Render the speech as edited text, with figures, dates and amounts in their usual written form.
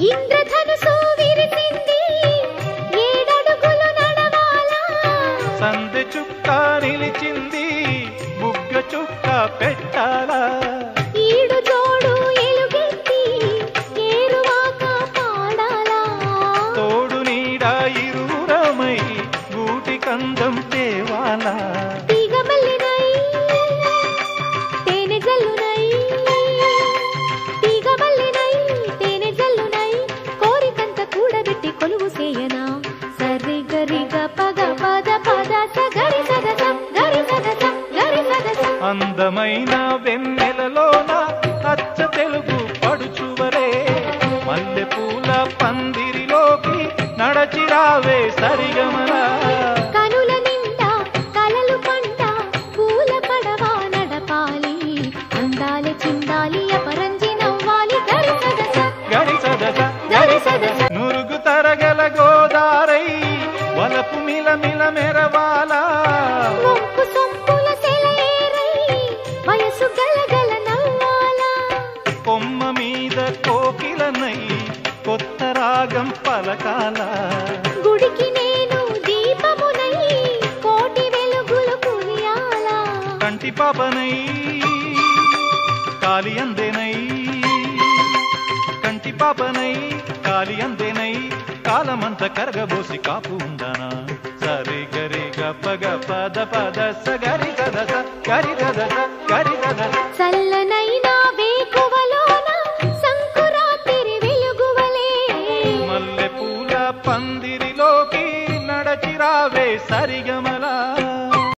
ఇంద్రధనుసు విరిసింది ఏడడుగులు నడవాలా సందె చుక్క నిలిచింది బుగ్గ చుక్క పెట్టాలా ఈడు జోడు ఎలుగెత్తి ఏరువాక పాడాలా తోడు నీడ ఇరువురమై గూటి కందం తేవాలా తీగమల్లినై తేనె జల్లునై తీగమల్లినై తేనె జల్లునై కోరికంత కూడబెట్టి కొలువు చేయనా సరి గరి గ పగ పద పద సగరి సదస గరి సదస గరి సదస అందమైన వెన్నెలలోన అచ్చ తెలుగు పడుచువరే మల్లె పూల పందిరిలోకి నడచిరావే సరిగమలా కనుల నిండా కలలు పంట పూల పడవా నడపాలి అందాల చిందాలి అపరంజి నవ్వాలి గరి సదస గరి సదస గరి సదస నురుగు తరగల గోదారై వలపు మిల మిల మెరవాలా వంపు సొంపుల సెలయేరై వయసు గలగల నవ్వాలా కొమ్మ మీద కోకిలనై కొత్త రాగం పలకాల గుడికి నేను దీపమునై కోటి వెలుగులు కురియాలా కంటి పాపనై కాలి అందేనై కంటి పాపనై కాలి అందేనై కాలమంత కరగబోసి కాపు ఉందనా సరి గరి గప్ప గ పద పద స గరి గద గరి గద గరి గద చల్లనై